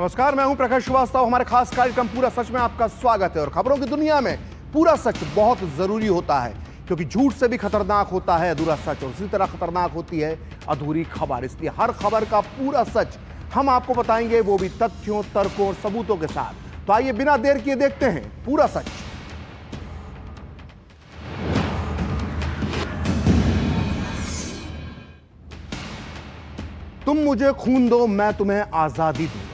नमस्कार, मैं हूं प्रकाश श्रीवास्तव। हमारे खास कार्यक्रम पूरा सच में आपका स्वागत है। और खबरों की दुनिया में पूरा सच बहुत जरूरी होता है, क्योंकि झूठ से भी खतरनाक होता है अधूरा सच, और इसी तरह खतरनाक होती है अधूरी खबर। इसलिए हर खबर का पूरा सच हम आपको बताएंगे, वो भी तथ्यों, तर्कों और सबूतों के साथ। तो आइए बिना देर किए देखते हैं पूरा सच। तुम मुझे खून दो, मैं तुम्हें आजादी दूंगा,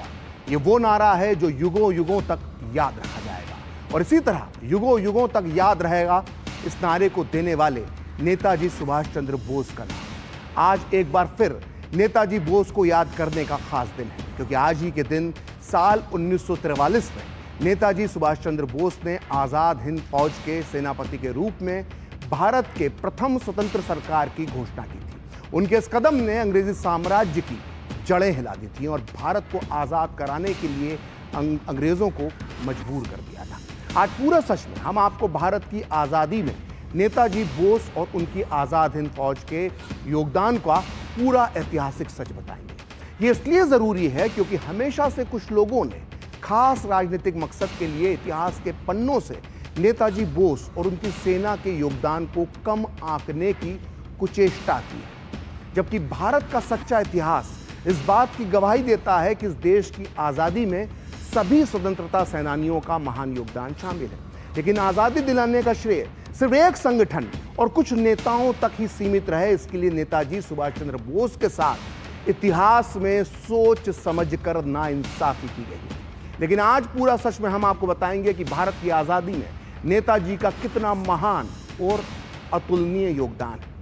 ये वो नारा है जो युगों युगों तक याद रखा जाएगा। और इसी तरह युगों युगों तक याद रहेगा इस नारे को देने वाले नेताजी सुभाष चंद्र बोस का नाम। आज एक बार फिर नेताजी बोस को याद करने का खास दिन है, क्योंकि आज ही के दिन साल 1943 में नेताजी सुभाष चंद्र बोस ने आजाद हिंद फौज के सेनापति के रूप में भारत के प्रथम स्वतंत्र सरकार की घोषणा की थी। उनके इस कदम ने अंग्रेजी साम्राज्य की जड़ें हिला दी थी और भारत को आजाद कराने के लिए अंग्रेजों को मजबूर कर दिया था। आज पूरा सच में हम आपको भारत की आजादी में नेताजी बोस और उनकी आजाद हिंद फौज के योगदान का पूरा ऐतिहासिक सच बताएंगे। ये इसलिए जरूरी है क्योंकि हमेशा से कुछ लोगों ने खास राजनीतिक मकसद के लिए इतिहास के पन्नों से नेताजी बोस और उनकी सेना के योगदान को कम आंकने की कुचेष्टा की है, जबकि भारत का सच्चा इतिहास इस बात की गवाही देता है कि इस देश की आज़ादी में सभी स्वतंत्रता सेनानियों का महान योगदान शामिल है। लेकिन आज़ादी दिलाने का श्रेय सिर्फ एक संगठन और कुछ नेताओं तक ही सीमित रहे, इसके लिए नेताजी सुभाष चंद्र बोस के साथ इतिहास में सोच समझकर नाइंसाफी की गई है। लेकिन आज पूरा सच में हम आपको बताएंगे कि भारत की आज़ादी में नेताजी का कितना महान और अतुलनीय योगदान है।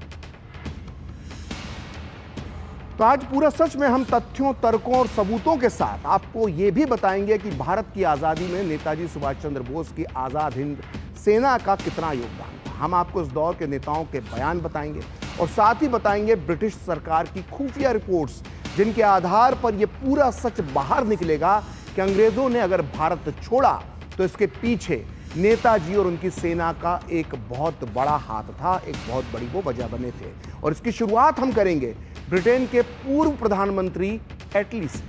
तो आज पूरा सच में हम तथ्यों, तर्कों और सबूतों के साथ आपको यह भी बताएंगे कि भारत की आज़ादी में नेताजी सुभाष चंद्र बोस की आज़ाद हिंद सेना का कितना योगदान था। हम आपको इस दौर के नेताओं के बयान बताएंगे और साथ ही बताएंगे ब्रिटिश सरकार की खुफिया रिपोर्ट्स, जिनके आधार पर यह पूरा सच बाहर निकलेगा कि अंग्रेजों ने अगर भारत छोड़ा तो इसके पीछे नेताजी और उनकी सेना का एक बहुत बड़ा हाथ था, एक बहुत बड़ी वो वजह बने थे। और इसकी शुरुआत हम करेंगे ब्रिटेन के पूर्व प्रधानमंत्री एटली से।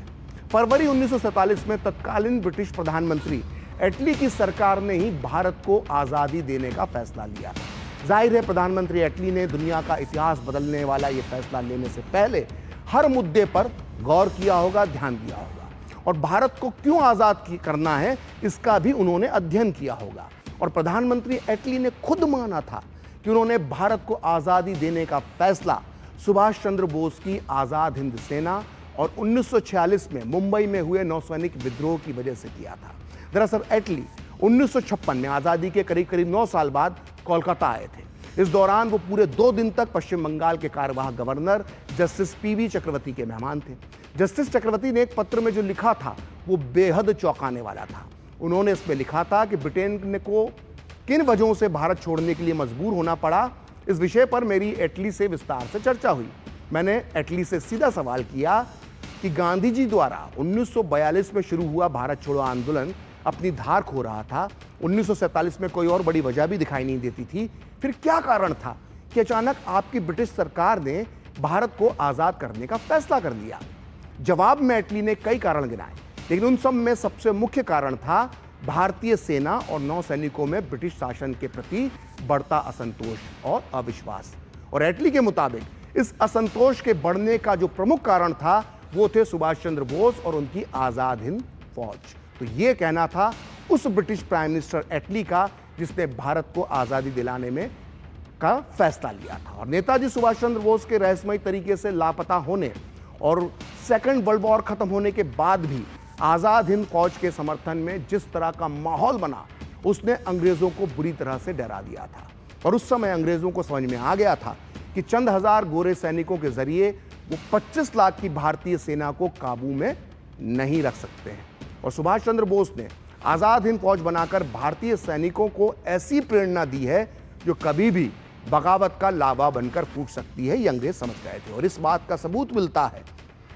फरवरी 1947 में तत्कालीन ब्रिटिश प्रधानमंत्री एटली की सरकार ने ही भारत को आज़ादी देने का फैसला लिया था। जाहिर है प्रधानमंत्री एटली ने दुनिया का इतिहास बदलने वाला ये फैसला लेने से पहले हर मुद्दे पर गौर किया होगा, ध्यान दिया होगा, और भारत को क्यों आज़ाद करना है इसका भी उन्होंने अध्ययन किया होगा। और प्रधानमंत्री एटली ने खुद माना था कि उन्होंने भारत को आज़ादी देने का फैसला सुभाष चंद्र बोस की आज़ाद हिंद सेना और 1946 में मुंबई में हुए नौसैनिक विद्रोह की वजह से किया था। दरअसल एटली 1956 में आज़ादी के करीब करीब 9 साल बाद कोलकाता आए थे। इस दौरान वो पूरे 2 दिन तक पश्चिम बंगाल के कार्यवाहक गवर्नर जस्टिस पीवी चक्रवर्ती के मेहमान थे। जस्टिस चक्रवर्ती ने एक पत्र में जो लिखा था वो बेहद चौंकाने वाला था। उन्होंने इसमें लिखा था कि ब्रिटेन को किन वजहों से भारत छोड़ने के लिए मजबूर होना पड़ा, इस विषय पर मेरी एटली से विस्तार से चर्चा हुई। मैंने एटली से सीधा सवाल किया कि गांधी जी द्वारा 1942 में शुरू हुआ भारत छोड़ो आंदोलन अपनी धार खो रहा था। 1947 में कोई और बड़ी वजह भी दिखाई नहीं देती थी। फिर क्या कारण था कि अचानक आपकी ब्रिटिश सरकार ने भारत को आज़ाद करने का फैसला कर लिया? जवाब में एटली ने कई कारण गिनाए, लेकिन उन सब में सबसे मुख्य कारण था भारतीय सेना और नौसैनिकों में ब्रिटिश शासन के प्रति बढ़ता असंतोष और अविश्वास। और एटली के मुताबिक इस असंतोष के बढ़ने का जो प्रमुख कारण था वो थे सुभाष चंद्र बोस और उनकी आज़ाद हिंद फौज। तो ये कहना था उस ब्रिटिश प्राइम मिनिस्टर एटली का जिसने भारत को आज़ादी दिलाने में का फैसला लिया था। और नेताजी सुभाष चंद्र बोस के रहस्यमय तरीके से लापता होने और सेकेंड वर्ल्ड वॉर खत्म होने के बाद भी आज़ाद हिंद फौज के समर्थन में जिस तरह का माहौल बना, उसने अंग्रेजों को बुरी तरह से डरा दिया था। और उस समय अंग्रेजों को समझ में आ गया था कि चंद हजार गोरे सैनिकों के जरिए वो 25 लाख की भारतीय सेना को काबू में नहीं रख सकते हैं। और सुभाष चंद्र बोस ने आज़ाद हिंद फौज बनाकर भारतीय सैनिकों को ऐसी प्रेरणा दी है जो कभी भी बगावत का लावा बनकर फूट सकती है, ये अंग्रेज समझ गए थे। और इस बात का सबूत मिलता है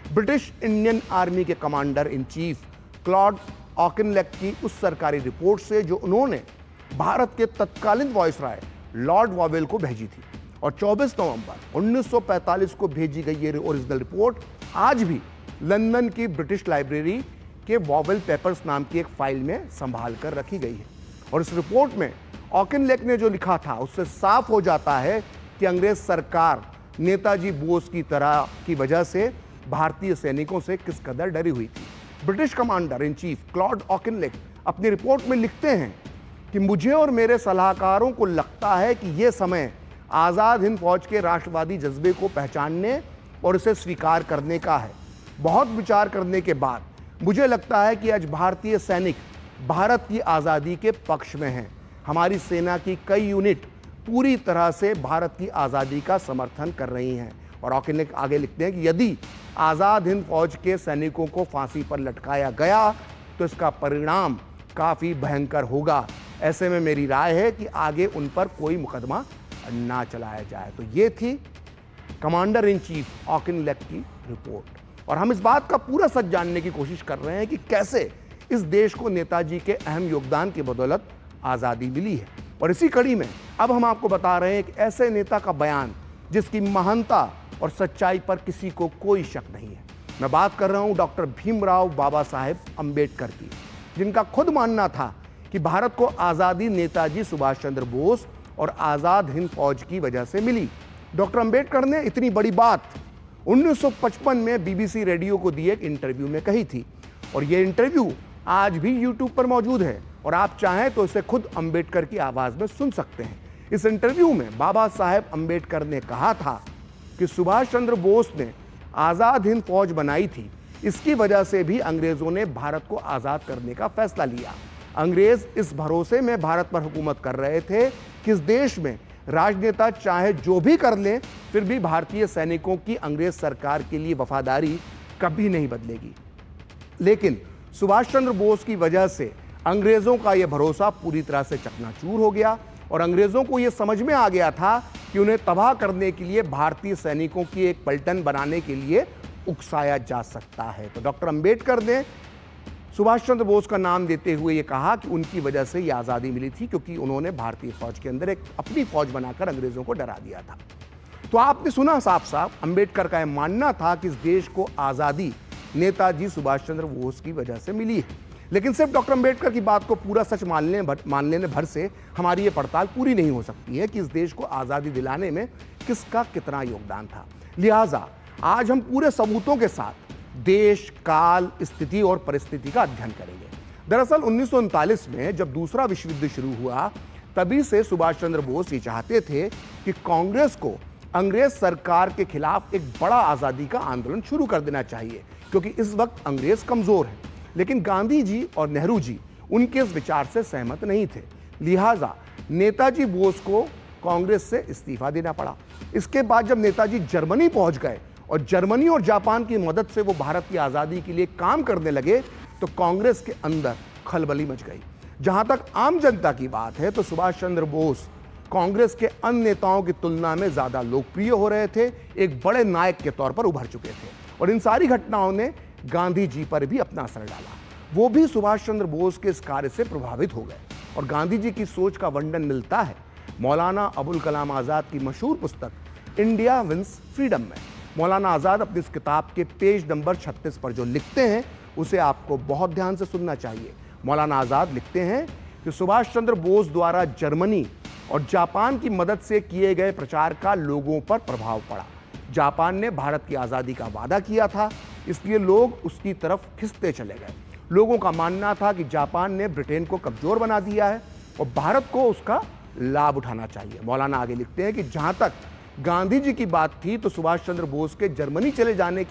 ब्रिटिश इंडियन आर्मी के कमांडर इन चीफ क्लॉड ऑकिनलेक की उस सरकारी रिपोर्ट से जो उन्होंने भारत के तत्कालीन वायसराय लॉर्ड वॉवेल को भेजी थी। और 24 नवंबर 1945 को भेजी गई ये ओरिजिनल रिपोर्ट आज भी लंदन की ब्रिटिश लाइब्रेरी के वॉवेल पेपर्स नाम की एक फाइल में संभाल कर रखी गई है। और इस रिपोर्ट में ऑकिनलेक ने जो लिखा था उससे साफ हो जाता है कि अंग्रेज सरकार नेताजी बोस की तरह की वजह से भारतीय सैनिकों से किस कदर डरी हुई थी। British commander in chief Claude Auchinleck अपनी रिपोर्ट में लिखते हैं कि मुझे और मेरे सलाहकारों को लगता है कि यह समय आज़ाद हिंद फौज के राष्ट्रवादी जज्बे को पहचानने और इसे स्वीकार करने का है। बहुत विचार करने के बाद मुझे लगता है कि आज भारतीय सैनिक भारत की आज़ादी के पक्ष में हैं। हमारी सेना की कई यूनिट पूरी तरह से भारत की आज़ादी का समर्थन कर रही हैं। और ऑकिनलेक आगे लिखते हैं कि यदि आज़ाद हिंद फौज के सैनिकों को फांसी पर लटकाया गया तो इसका परिणाम काफ़ी भयंकर होगा। ऐसे में मेरी राय है कि आगे उन पर कोई मुकदमा ना चलाया जाए। तो ये थी कमांडर इन चीफ ऑकिनलेक की रिपोर्ट। और हम इस बात का पूरा सच जानने की कोशिश कर रहे हैं कि कैसे इस देश को नेताजी के अहम योगदान की बदौलत आज़ादी मिली है। और इसी कड़ी में अब हम आपको बता रहे हैं कि ऐसे नेता का बयान जिसकी महानता और सच्चाई पर किसी को कोई शक नहीं है। मैं बात कर रहा हूं डॉक्टर भीमराव बाबा साहेब अम्बेडकर की, जिनका खुद मानना था कि भारत को आज़ादी नेताजी सुभाष चंद्र बोस और आज़ाद हिंद फौज की वजह से मिली। डॉक्टर अम्बेडकर ने इतनी बड़ी बात 1955 में बीबीसी रेडियो को दिए एक इंटरव्यू में कही थी। और यह इंटरव्यू आज भी यूट्यूब पर मौजूद है और आप चाहें तो इसे खुद अम्बेडकर की आवाज़ में सुन सकते हैं। इस इंटरव्यू में बाबा साहेब अम्बेडकर ने कहा था कि सुभाष चंद्र बोस ने आज़ाद हिंद फौज बनाई थी, इसकी वजह से भी अंग्रेज़ों ने भारत को आज़ाद करने का फैसला लिया। अंग्रेज़ इस भरोसे में भारत पर हुकूमत कर रहे थे कि इस देश में राजनेता चाहे जो भी कर लें फिर भी भारतीय सैनिकों की अंग्रेज सरकार के लिए वफादारी कभी नहीं बदलेगी। लेकिन सुभाष चंद्र बोस की वजह से अंग्रेज़ों का यह भरोसा पूरी तरह से चकनाचूर हो गया और अंग्रेज़ों को यह समझ में आ गया था कि उन्हें तबाह करने के लिए भारतीय सैनिकों की एक पलटन बनाने के लिए उकसाया जा सकता है। तो डॉक्टर अम्बेडकर ने सुभाष चंद्र बोस का नाम देते हुए ये कहा कि उनकी वजह से ये आज़ादी मिली थी, क्योंकि उन्होंने भारतीय फौज के अंदर एक अपनी फौज बनाकर अंग्रेज़ों को डरा दिया था। तो आपने सुना साफ साफ अम्बेडकर का यह मानना था कि इस देश को आज़ादी नेताजी सुभाष चंद्र बोस की वजह से मिली है। लेकिन सिर्फ डॉक्टर अम्बेडकर की बात को पूरा सच मान लेने भर से हमारी ये पड़ताल पूरी नहीं हो सकती है कि इस देश को आज़ादी दिलाने में किसका कितना योगदान था। लिहाजा आज हम पूरे सबूतों के साथ देश, काल, स्थिति और परिस्थिति का अध्ययन करेंगे। दरअसल 1939 में जब दूसरा विश्व युद्ध शुरू हुआ तभी से सुभाष चंद्र बोस ये चाहते थे कि कांग्रेस को अंग्रेज सरकार के खिलाफ एक बड़ा आज़ादी का आंदोलन शुरू कर देना चाहिए, क्योंकि इस वक्त अंग्रेज कमज़ोर हैं। लेकिन गांधी जी और नेहरू जी उनके इस विचार से सहमत नहीं थे। लिहाजा नेताजी बोस को कांग्रेस से इस्तीफा देना पड़ा। इसके बाद जब नेताजी जर्मनी पहुंच गए और जर्मनी और जापान की मदद से वो भारत की आज़ादी के लिए काम करने लगे तो कांग्रेस के अंदर खलबली मच गई। जहां तक आम जनता की बात है तो सुभाष चंद्र बोस कांग्रेस के अन्य नेताओं की तुलना में ज़्यादा लोकप्रिय हो रहे थे, एक बड़े नायक के तौर पर उभर चुके थे। और इन सारी घटनाओं ने गांधी जी पर भी अपना असर डाला। वो भी सुभाष चंद्र बोस के इस कार्य से प्रभावित हो गए और गांधी जी की सोच का वर्णन मिलता है मौलाना अबुल कलाम आज़ाद की मशहूर पुस्तक इंडिया विंस फ्रीडम में। मौलाना आज़ाद अपनी इस किताब के पेज नंबर 36 पर जो लिखते हैं उसे आपको बहुत ध्यान से सुनना चाहिए। मौलाना आज़ाद लिखते हैं कि सुभाष चंद्र बोस द्वारा जर्मनी और जापान की मदद से किए गए प्रचार का लोगों पर प्रभाव पड़ा। जापान ने भारत की आज़ादी का वादा किया था, इसलिए लोग उसकी तरफ खिंचते चले गए। लोगों का मानना था कि जापान ने ब्रिटेन को कमज़ोर बना दिया है और भारत को उसका लाभ उठाना चाहिए। मौलाना आगे लिखते हैं कि जहाँ तक गांधी जी की बात थी तो सुभाष चंद्र बोस के जर्मनी चले जाने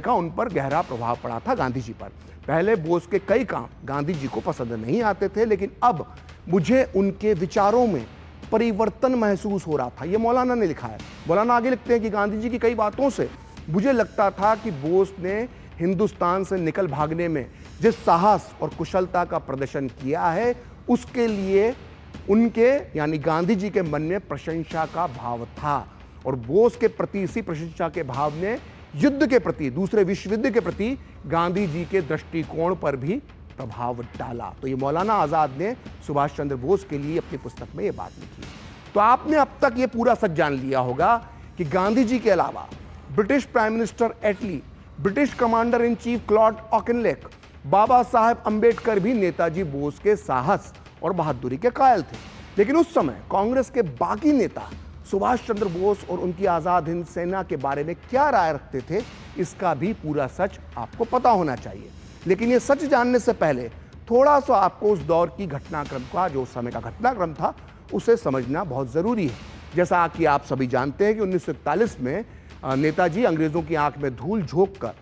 का उन पर गहरा प्रभाव पड़ा था गांधी जी पर। पहले बोस के कई काम गांधी जी को पसंद नहीं आते थे, लेकिन अब मुझे उनके विचारों में परिवर्तन महसूस हो रहा था। ये मौलाना ने लिखा है। मौलाना आगे लिखते हैं कि गांधी जी की कई बातों से मुझे लगता था कि बोस ने हिंदुस्तान से निकल भागने में जिस साहस और कुशलता का प्रदर्शन किया है उसके लिए उनके यानी गांधी जी के मन में प्रशंसा का भाव था और बोस के प्रति इसी प्रशंसा के भाव ने युद्ध के प्रति, दूसरे विश्व युद्ध के प्रति गांधी जी के दृष्टिकोण पर भी प्रभाव डाला। तो ये मौलाना आज़ाद ने सुभाष चंद्र बोस के लिए अपनी पुस्तक में ये बात लिखी। तो आपने अब तक ये पूरा सच जान लिया होगा कि गांधी जी के अलावा British prime minister Attlee British commander in chief Claude Auchinleck, Baba Saheb Ambedkar भी नेताजी बोस के साहस और बहादुरी के कायल थे। लेकिन उस समय कांग्रेस के बाकी नेता सुभाष चंद्र बोस और उनकी आजाद हिंद सेना के बारे में क्या राय रखते थे, इसका भी पूरा सच आपको पता होना चाहिए। लेकिन ये सच जानने से पहले थोड़ा सा आपको उस दौर की घटनाक्रम का, जो उस समय का घटनाक्रम था, उसे समझना बहुत जरूरी है। जैसा कि आप सभी जानते हैं कि 1941 में नेताजी अंग्रेजों की आंख में धूल झोंक कर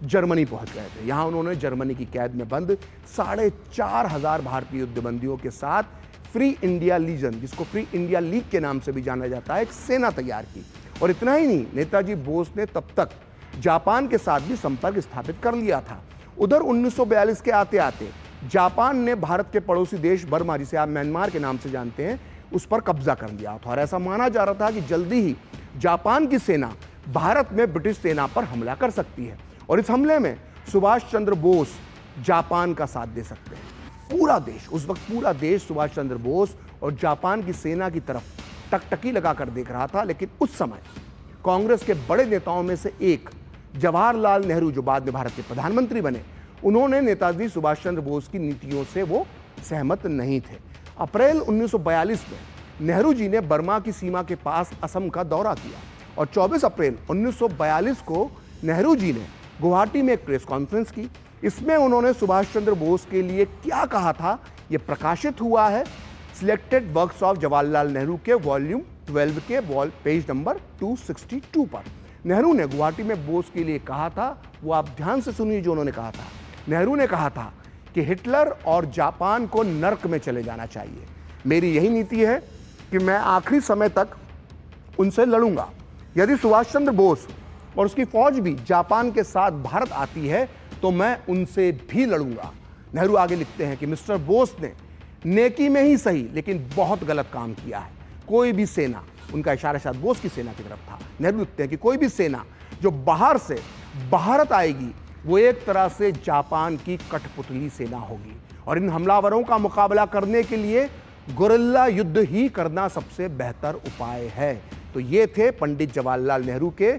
जर्मनी पहुंच गए थे। यहां उन्होंने जर्मनी की कैद में बंद 4,500 भारतीय युद्धबंदियों के साथ फ्री इंडिया लीजन, जिसको फ्री इंडिया लीग के नाम से भी जाना जाता है, एक सेना तैयार की। और इतना ही नहीं, नेताजी बोस ने तब तक जापान के साथ भी संपर्क स्थापित कर लिया था। उधर 1942 के आते आते जापान ने भारत के पड़ोसी देश बर्मा, जिसे आप म्यांमार के नाम से जानते हैं, उस पर कब्जा कर लिया था। और ऐसा माना जा रहा था कि जल्दी ही जापान की सेना भारत में ब्रिटिश सेना पर हमला कर सकती है और इस हमले में सुभाष चंद्र बोस जापान का साथ दे सकते हैं। पूरा देश, उस वक्त पूरा देश सुभाष चंद्र बोस और जापान की सेना की तरफ टकटकी लगाकर देख रहा था। लेकिन उस समय कांग्रेस के बड़े नेताओं में से एक जवाहरलाल नेहरू, जो बाद में भारत के प्रधानमंत्री बने, उन्होंने नेताजी सुभाष चंद्र बोस की नीतियों से वो सहमत नहीं थे। अप्रैल 1942 में नेहरू जी ने बर्मा की सीमा के पास असम का दौरा किया और 24 अप्रैल 1942 को नेहरू जी ने गुवाहाटी में एक प्रेस कॉन्फ्रेंस की। इसमें उन्होंने सुभाष चंद्र बोस के लिए क्या कहा था, यह प्रकाशित हुआ है selected works of Jawaharlal Nehru के वॉल्यूम 12 के पेज नंबर 262 पर। नेहरू ने गुवाहाटी में बोस के लिए कहा था, वो आप ध्यान से सुनिए जो उन्होंने कहा था। नेहरू ने कहा था कि हिटलर और जापान को नर्क में चले जाना चाहिए। मेरी यही नीति है कि मैं आखिरी समय तक उनसे लड़ूंगा। यदि सुभाष चंद्र बोस और उसकी फौज भी जापान के साथ भारत आती है तो मैं उनसे भी लड़ूंगा। नेहरू आगे लिखते हैं कि मिस्टर बोस ने नेकी में ही सही लेकिन बहुत गलत काम किया है। कोई भी सेना, उनका इशारा शायद बोस की सेना की तरफ था, नेहरू लिखते हैं कि कोई भी सेना जो बाहर से भारत आएगी वो एक तरह से जापान की कठपुतली सेना होगी और इन हमलावरों का मुकाबला करने के लिए गुरिल्ला युद्ध ही करना सबसे बेहतर उपाय है। तो ये थे पंडित जवाहरलाल नेहरू के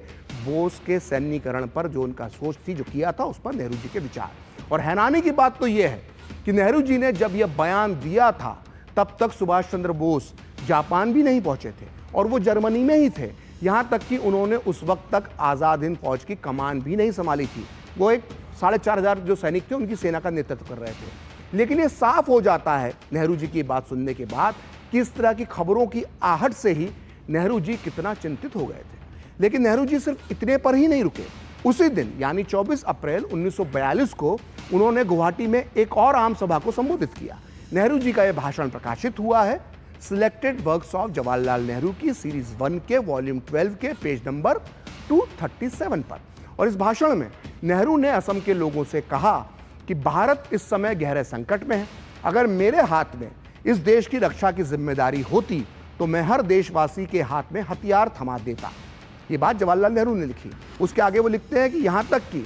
बोस के सैन्यीकरण पर जो उनका सोच थी, जो किया था, उस पर नेहरू जी के विचार। और हैरानी की बात तो यह है कि नेहरू जी ने जब यह बयान दिया था तब तक सुभाष चंद्र बोस जापान भी नहीं पहुंचे थे और वो जर्मनी में ही थे। यहां तक कि उन्होंने उस वक्त तक आज़ाद हिंद फौज की कमान भी नहीं संभाली थी। वो एक 4,500 जो सैनिक थे उनकी सेना का नेतृत्व कर रहे थे। लेकिन ये साफ हो जाता है नेहरू जी की बात सुनने के बाद कि इस तरह की खबरों की आहट से ही नेहरू जी कितना चिंतित हो गए थे। लेकिन नेहरू जी सिर्फ इतने पर ही नहीं रुके। उसी दिन यानी 24 अप्रैल 1942 को उन्होंने गुवाहाटी में एक और आम सभा को संबोधित किया। नेहरू जी का यह भाषण प्रकाशित हुआ है selected works of Jawaharlal Nehru की सीरीज 1 के वॉल्यूम 12 के पेज नंबर 237 पर। और इस भाषण में नेहरू ने असम के लोगों से कहा कि भारत इस समय गहरे संकट में है। अगर मेरे हाथ में इस देश की रक्षा की जिम्मेदारी होती तो मैं हर देशवासी के हाथ में हथियार थमा देता। ये बात जवाहरलाल नेहरू ने लिखी। उसके आगे वो लिखते हैं कि यहाँ तक कि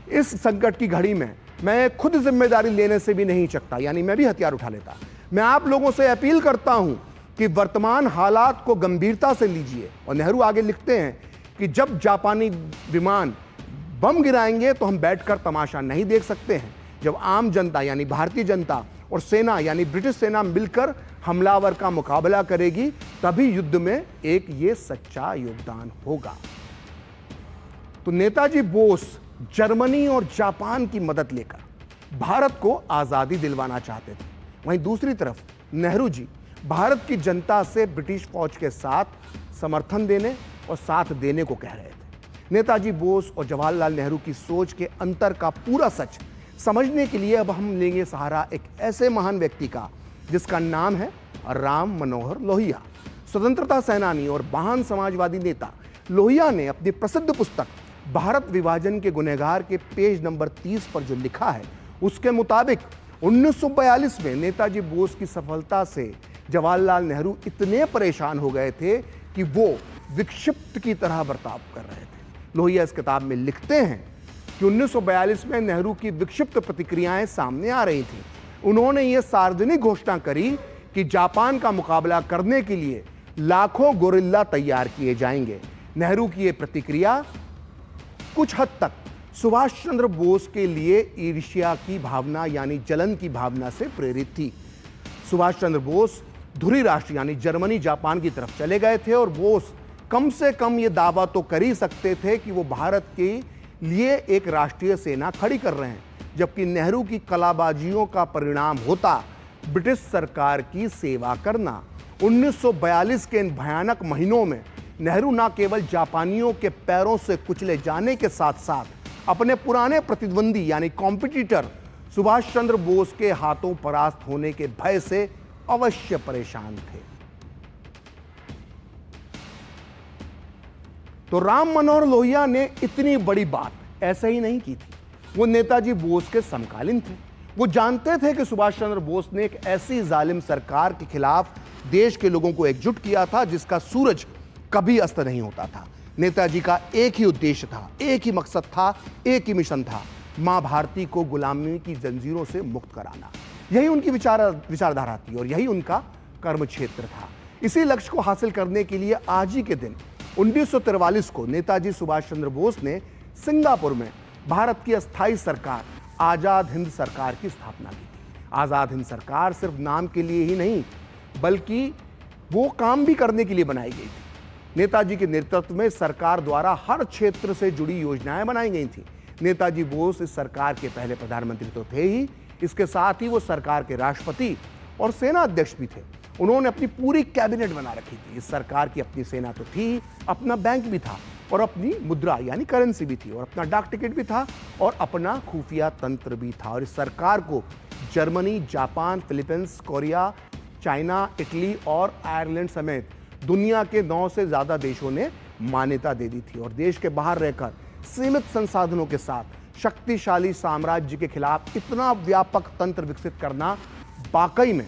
इस संकट की घड़ी में मैं खुद जिम्मेदारी लेने से भी नहीं चकता, यानी मैं भी हथियार उठा लेता। मैं आप लोगों से अपील करता हूं कि वर्तमान हालात को गंभीरता से लीजिए। और नेहरू आगे लिखते हैं कि जब जापानी विमान बम गिराएंगे तो हम बैठकर तमाशा नहीं देख सकते हैं। जब आम जनता यानी भारतीय जनता और सेना यानी ब्रिटिश सेना मिलकर हमलावर का मुकाबला करेगी तभी युद्ध में एक ये सच्चा योगदान होगा। तो नेताजी बोस जर्मनी और जापान की मदद लेकर भारत को आजादी दिलवाना चाहते थे। वहीं दूसरी तरफ नेहरू जी भारत की जनता से ब्रिटिश फौज के साथ समर्थन देने और साथ देने को कह रहे थे। नेताजी बोस और जवाहरलाल नेहरू की सोच के अंतर का पूरा सच समझने के लिए अब हम लेंगे सहारा एक ऐसे महान व्यक्ति का जिसका नाम है राम मनोहर लोहिया। स्वतंत्रता सेनानी और महान समाजवादी नेता लोहिया ने अपनी प्रसिद्ध पुस्तक भारत विभाजन के गुनहगार के पेज नंबर 30 पर जो लिखा है उसके मुताबिक 1942 में नेताजी बोस की सफलता से जवाहरलाल नेहरू इतने परेशान हो गए थे कि वो विक्षिप्त की तरह बर्ताव कर रहे थे। लोहिया इस किताब में लिखते हैं कि 1942 में नेहरू की विक्षिप्त प्रतिक्रियाएं सामने आ रही थीं। उन्होंने ये सार्वजनिक घोषणा करी कि जापान का मुकाबला करने के लिए लाखों गोरिल्ला तैयार किए जाएंगे। नेहरू की ये प्रतिक्रिया कुछ हद तक सुभाष चंद्र बोस के लिए ईर्ष्या की भावना यानी जलन की भावना से प्रेरित थी। सुभाष चंद्र बोस धुरी राष्ट्र यानी जर्मनी जापान की तरफ चले गए थे और बोस कम से कम ये दावा तो कर ही सकते थे कि वो भारत के लिए एक राष्ट्रीय सेना खड़ी कर रहे हैं, जबकि नेहरू की कलाबाजियों का परिणाम होता ब्रिटिश सरकार की सेवा करना। 1942 के इन भयानक महीनों में नेहरू न केवल जापानियों के पैरों से कुचले जाने के साथ साथ अपने पुराने प्रतिद्वंदी यानी कॉम्पिटिटर सुभाष चंद्र बोस के हाथों परास्त होने के भय से अवश्य परेशान थे। तो राम मनोहर लोहिया ने इतनी बड़ी बात ऐसे ही नहीं की थी। वो नेताजी बोस के समकालीन थे। वो जानते थे कि सुभाष चंद्र बोस ने एक ऐसी जालिम सरकार के खिलाफ देश के लोगों को एकजुट किया था जिसका सूरज कभी अस्त नहीं होता था। नेताजी का एक ही उद्देश्य था, एक ही मकसद था, एक ही मिशन था, मां भारती को गुलामी की जंजीरों से मुक्त कराना। यही उनकी विचारधारा थी और यही उनका कर्म क्षेत्र था। इसी लक्ष्य को हासिल करने के लिए आज ही के दिन 1943 को नेताजी सुभाष चंद्र बोस ने सिंगापुर में भारत की अस्थायी सरकार आजाद हिंद सरकार की स्थापना की थी। आजाद हिंद सरकार सिर्फ नाम के लिए ही नहीं बल्कि वो काम भी करने के लिए बनाई गई थी। नेताजी के नेतृत्व में सरकार द्वारा हर क्षेत्र से जुड़ी योजनाएं बनाई गई थी। नेताजी बोस इस सरकार के पहले प्रधानमंत्री तो थे ही, इसके साथ ही वो सरकार के राष्ट्रपति और सेना अध्यक्ष भी थे। उन्होंने अपनी पूरी कैबिनेट बना रखी थी। इस सरकार की अपनी सेना तो थी, अपना बैंक भी था और अपनी मुद्रा यानी करेंसी भी थी और अपना डाक टिकट भी था और अपना खुफिया तंत्र भी था। और इस सरकार को Germany, Japan, Philippines, Korea, China, Italy और आयरलैंड समेत दुनिया के 9 से ज़्यादा देशों ने मान्यता दे दी थी। और देश के बाहर रहकर सीमित संसाधनों के साथ शक्तिशाली साम्राज्य के खिलाफ इतना व्यापक तंत्र विकसित करना वाकई में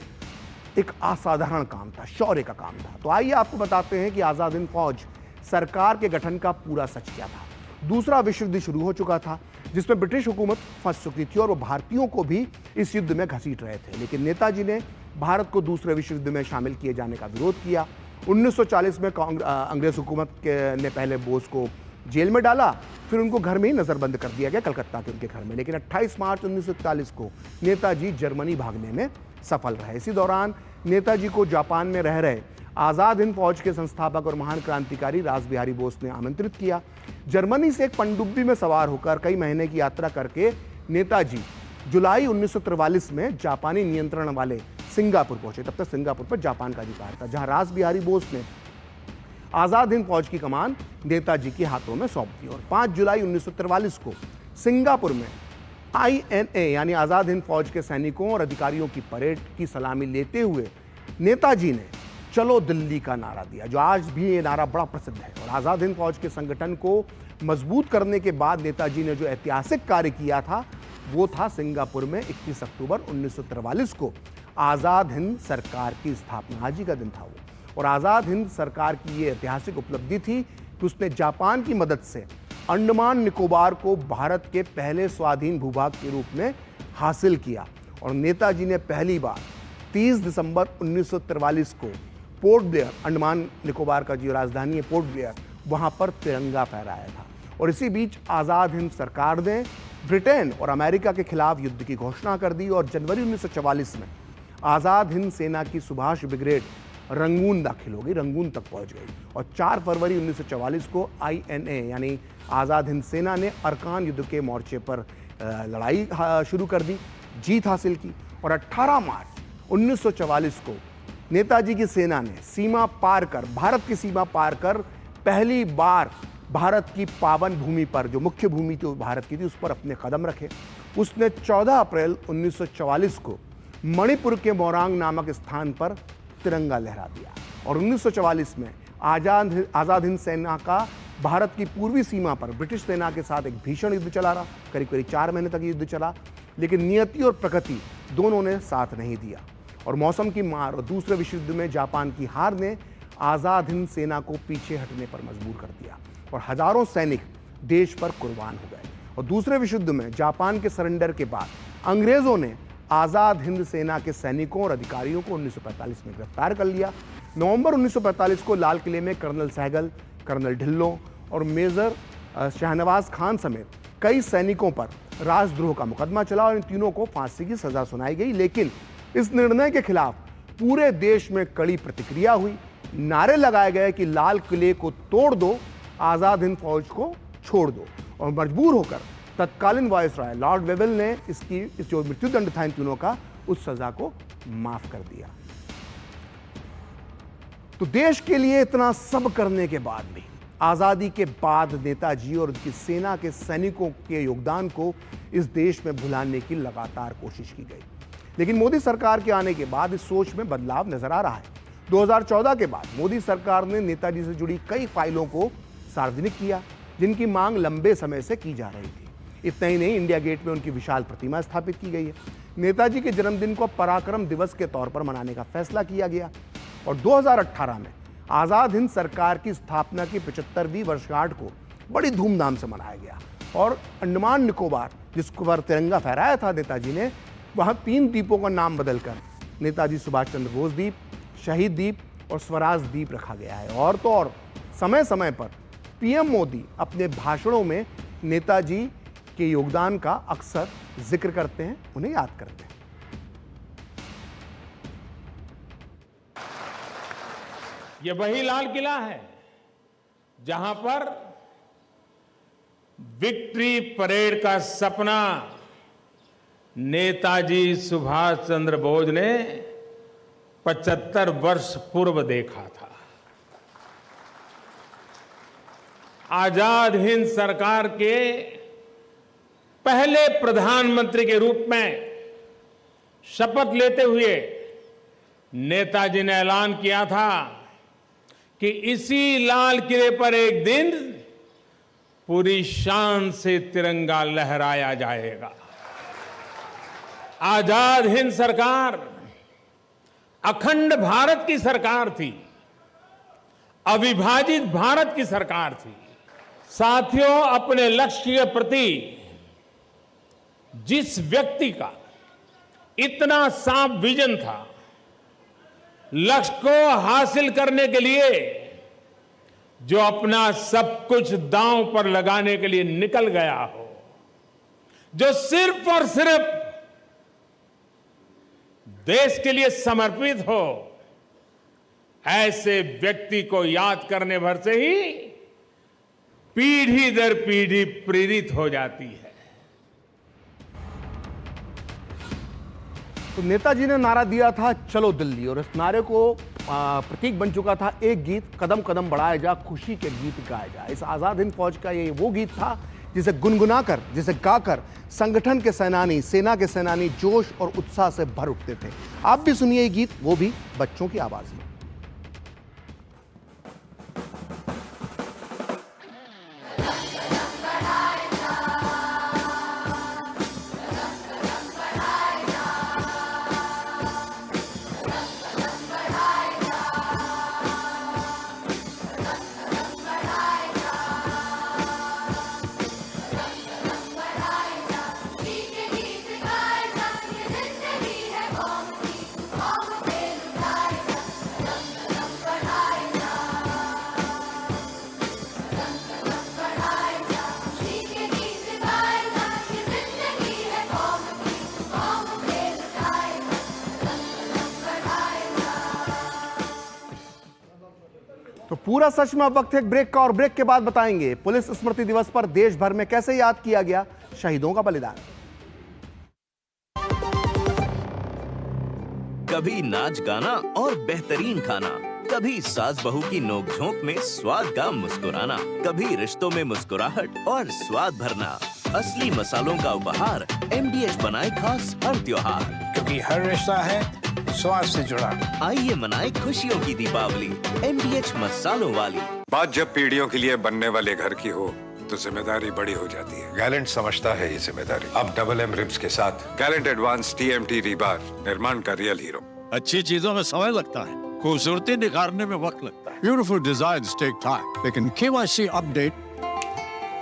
एक असाधारण काम था, शौर्य का काम था। तो आइए आपको बताते हैं कि आज़ाद हिंद फौज सरकार के गठन का पूरा सच क्या था। दूसरा विश्व युद्ध शुरू हो चुका था जिसमें ब्रिटिश हुकूमत फंस चुकी थी और वो भारतीयों को भी इस युद्ध में घसीट रहे थे। लेकिन नेताजी ने भारत को दूसरे विश्व युद्ध में शामिल किए जाने का विरोध किया। 1940 में अंग्रेज हुकूमत ने पहले बोस को जेल में डाला, फिर उनको घर में ही नज़रबंद कर दिया गया, कलकत्ता के उनके घर में। लेकिन 28 मार्च 1941 को नेताजी जर्मनी भागने में सफल रहे। इसी दौरान नेताजी को जापान में रह रहे आज़ाद हिंद फौज के संस्थापक और महान क्रांतिकारी रासबिहारी बोस ने आमंत्रित किया। जर्मनी से एक पनडुब्बी में सवार होकर कई महीने की यात्रा करके नेताजी जुलाई 1943 में जापानी नियंत्रण वाले सिंगापुर पहुंचे। तब तक सिंगापुर पर जापान का अधिकार था, जहां रासबिहारी बोस ने आज़ाद हिंद फौज की कमान नेताजी के हाथों में सौंप दी। और 5 जुलाई 1943 को सिंगापुर में INA यानी आज़ाद हिंद फौज के सैनिकों और अधिकारियों की परेड की सलामी लेते हुए नेताजी ने चलो दिल्ली का नारा दिया, जो आज भी ये नारा बड़ा प्रसिद्ध है। और आज़ाद हिंद फौज के संगठन को मजबूत करने के बाद नेताजी ने जो ऐतिहासिक कार्य किया था वो था सिंगापुर में 21 अक्टूबर 1943 को आज़ाद हिंद सरकार की स्थापना। आज ही का दिन था वो। और आज़ाद हिंद सरकार की ये ऐतिहासिक उपलब्धि थी कि उसने जापान की मदद से अंडमान निकोबार को भारत के पहले स्वाधीन भूभाग के रूप में हासिल किया। और नेताजी ने पहली बार 30 दिसंबर 1943 को पोर्ट ब्लेयर, अंडमान निकोबार का जो राजधानी है पोर्ट ब्लेयर, वहां पर तिरंगा फहराया था। और इसी बीच आज़ाद हिंद सरकार ने ब्रिटेन और अमेरिका के खिलाफ युद्ध की घोषणा कर दी। और जनवरी 1944 में आज़ाद हिंद सेना की सुभाष ब्रिगेड रंगून दाखिल हो गई, रंगून तक पहुंच गई। और 4 फरवरी 1944 को INA यानी आज़ाद हिंद सेना ने अरकान युद्ध के मोर्चे पर लड़ाई शुरू कर दी, जीत हासिल की। और 18 मार्च 1944 को नेताजी की सेना ने सीमा पार कर, भारत की सीमा पार कर पहली बार भारत की पावन भूमि पर, जो मुख्य भूमि थी भारत की थी, उस पर अपने कदम रखे। उसने 14 अप्रैल 1944 को मणिपुर के मोरांग नामक स्थान पर तिरंगा लहरा दिया। और 1944 में आज़ाद हिंद सेना का भारत की पूर्वी सीमा पर ब्रिटिश सेना के साथ एक भीषण युद्ध चला रहा। करीब करीब 4 महीने तक युद्ध चला, लेकिन नियति और प्रकृति दोनों ने साथ नहीं दिया। और मौसम की मार और दूसरे विश्व युद्ध में जापान की हार ने आज़ाद हिंद सेना को पीछे हटने पर मजबूर कर दिया और हजारों सैनिक देश पर कुर्बान हो गए। और दूसरे विश्व युद्ध में जापान के सरेंडर के बाद अंग्रेजों ने आज़ाद हिंद सेना के सैनिकों और अधिकारियों को 1945 में गिरफ्तार कर लिया। नवंबर 1945 को लाल किले में कर्नल सहगल, कर्नल ढिल्लों और मेजर शाहनवाज खान समेत कई सैनिकों पर राजद्रोह का मुकदमा चला और इन तीनों को फांसी की सजा सुनाई गई। लेकिन इस निर्णय के खिलाफ पूरे देश में कड़ी प्रतिक्रिया हुई। नारे लगाए गए कि लाल किले को तोड़ दो, आजाद हिंद फौज को छोड़ दो, और मजबूर होकर तत्कालीन वायसराय लॉर्ड वेवेल ने इस जो मृत्युदंड था इन तीनों का, उस सजा को माफ कर दिया। तो देश के लिए इतना सब करने के बाद भी आजादी के बाद नेताजी और उनकी सेना के सैनिकों के योगदान को इस देश में भुलाने की लगातार कोशिश की गई। लेकिन मोदी सरकार के आने के बाद इस सोच में बदलाव नजर आ रहा है। 2014 के बाद मोदी सरकार ने नेताजी से जुड़ी कई फाइलों को सार्वजनिक किया, जिनकी मांग लंबे समय से की जा रही थी। इतना ही नहीं, इंडिया गेट में उनकी विशाल प्रतिमा स्थापित की गई है। नेताजी के जन्मदिन को पराक्रम दिवस के तौर पर मनाने का फैसला किया गया और 2018 में आजाद हिंद सरकार की स्थापना की 75वीं वर्षगांठ को बड़ी धूमधाम से मनाया गया। और अंडमान निकोबार, जिसको पर तिरंगा फहराया था नेताजी ने, वहां 3 द्वीपों का नाम बदलकर नेताजी सुभाष चंद्र बोस द्वीप, शहीद द्वीप और स्वराज द्वीप रखा गया है। और तो और समय समय पर पीएम मोदी अपने भाषणों में नेताजी के योगदान का अक्सर जिक्र करते हैं, उन्हें याद करते हैं। ये वही लाल किला है जहां पर विक्ट्री परेड का सपना नेताजी सुभाष चंद्र बोस ने 75 वर्ष पूर्व देखा था। आजाद हिंद सरकार के पहले प्रधानमंत्री के रूप में शपथ लेते हुए नेताजी ने ऐलान किया था कि इसी लाल किले पर एक दिन पूरी शान से तिरंगा लहराया जाएगा। आजाद हिंद सरकार अखंड भारत की सरकार थी, अविभाजित भारत की सरकार थी। साथियों, अपने लक्ष्य के प्रति जिस व्यक्ति का इतना साफ विजन था, लक्ष्य को हासिल करने के लिए जो अपना सब कुछ दांव पर लगाने के लिए निकल गया हो, जो सिर्फ और सिर्फ देश के लिए समर्पित हो, ऐसे व्यक्ति को याद करने भर से ही पीढ़ी दर पीढ़ी प्रेरित हो जाती है। तो नेताजी ने नारा दिया था, चलो दिल्ली, और इस नारे को प्रतीक बन चुका था एक गीत, कदम कदम बढ़ाए जा, खुशी के गीत गाए जा। इस आजाद हिंद फौज का ये वो गीत था जिसे गुनगुनाकर, जिसे गाकर संगठन के सेनानी, सेना के सेनानी जोश और उत्साह से भर उठते थे। आप भी सुनिए ये गीत, वो भी बच्चों की आवाज में। तो पूरा सच में अब वक्त है एक ब्रेक का, और ब्रेक के बाद बताएंगे पुलिस स्मृति दिवस पर देश भर में कैसे याद किया गया शहीदों का बलिदान। कभी नाच गाना और बेहतरीन खाना, कभी सास बहू की नोक-झोंक में स्वाद का मुस्कुराना, कभी रिश्तों में मुस्कुराहट और स्वाद भरना। असली मसालों का उपहार MDH बनाए खास हर त्योहार, क्योंकि हर रिश्ता है स्वाद से जुड़ा। आइए मनाए खुशियों की दीपावली MDH मसालों वाली। बात जब पीढ़ियों के लिए बनने वाले घर की हो तो जिम्मेदारी बड़ी हो जाती है। गैलेंट समझता है ये जिम्मेदारी। अब MM रिब्स के साथ गैलेंट एडवांस TMT रीबार, निर्माण का रियल हीरो। अच्छी चीजों में समय लगता है, खूबसूरती निखारने में वक्त लगता है। ब्यूटीफुल डिजाइन्स टेक टाइम, लेकिन KYC अपडेट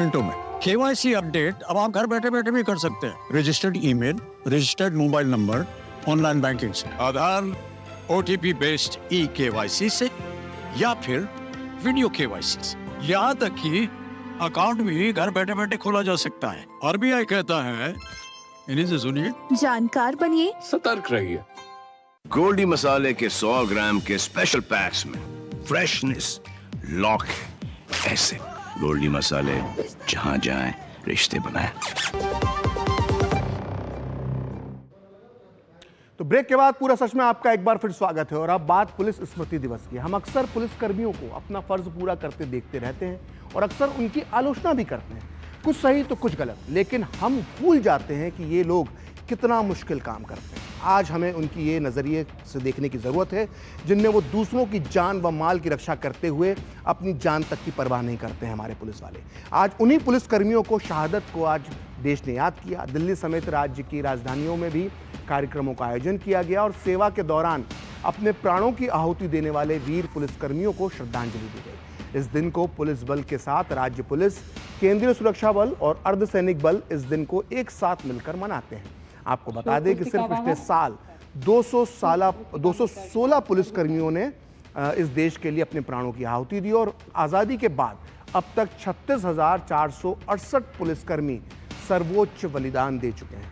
मिनटों में। KYC अपडेट अब आप घर बैठे बैठे भी कर सकते हैं। Registered email, registered mobile number, online banking से, आधार, OTP बेस्ड eKYC से, या फिर वीडियो KYC से। यहाँ तक कि अकाउंट भी घर बैठे बैठे खोला जा सकता है। आरबीआई कहता है, इन्हीं से सुनिए, जानकार बनिए, सतर्क रहिए। गोल्डी मसाले के 100 ग्राम के स्पेशल पैक्स में फ्रेशनेस लॉक है। ऐसे गोल्डी मसाले जहां जाएं रिश्ते बनाएं। तो ब्रेक के बाद पूरा सच में आपका एक बार फिर स्वागत है। और अब बात पुलिस स्मृति दिवस की। हम अक्सर पुलिस कर्मियों को अपना फर्ज पूरा करते देखते रहते हैं और अक्सर उनकी आलोचना भी करते हैं, कुछ सही तो कुछ गलत, लेकिन हम भूल जाते हैं कि ये लोग कितना मुश्किल काम करते हैं। आज हमें उनकी ये नज़रिए से देखने की ज़रूरत है जिनमें वो दूसरों की जान व माल की रक्षा करते हुए अपनी जान तक की परवाह नहीं करते हैं। हमारे पुलिस वाले, आज उन्हीं पुलिस कर्मियों को शहादत को आज देश ने याद किया। दिल्ली समेत राज्य की राजधानियों में भी कार्यक्रमों का आयोजन किया गया और सेवा के दौरान अपने प्राणों की आहुति देने वाले वीर पुलिसकर्मियों को श्रद्धांजलि दी गई। इस दिन को पुलिस बल के साथ राज्य पुलिस, केंद्रीय सुरक्षा बल और अर्धसैनिक बल इस दिन को एक साथ मिलकर मनाते हैं। आपको बता दें कि सिर्फ पिछले साल 216 पुलिसकर्मियों ने इस देश के लिए अपने प्राणों की आहुति दी और आज़ादी के बाद अब तक 36,468 पुलिसकर्मी सर्वोच्च बलिदान दे चुके हैं।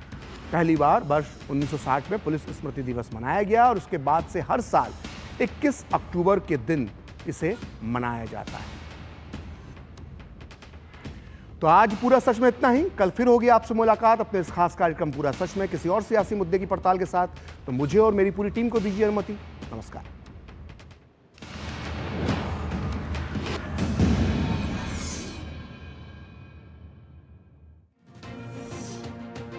पहली बार वर्ष 1960 में पुलिस स्मृति दिवस मनाया गया और उसके बाद से हर साल 21 अक्टूबर के दिन इसे मनाया जाता है। तो आज पूरा सच में इतना ही। कल फिर होगी आपसे मुलाकात अपने इस खास कार्यक्रम पूरा सच में किसी और सियासी मुद्दे की पड़ताल के साथ। तो मुझे और मेरी पूरी टीम को दीजिए अनुमति। नमस्कार।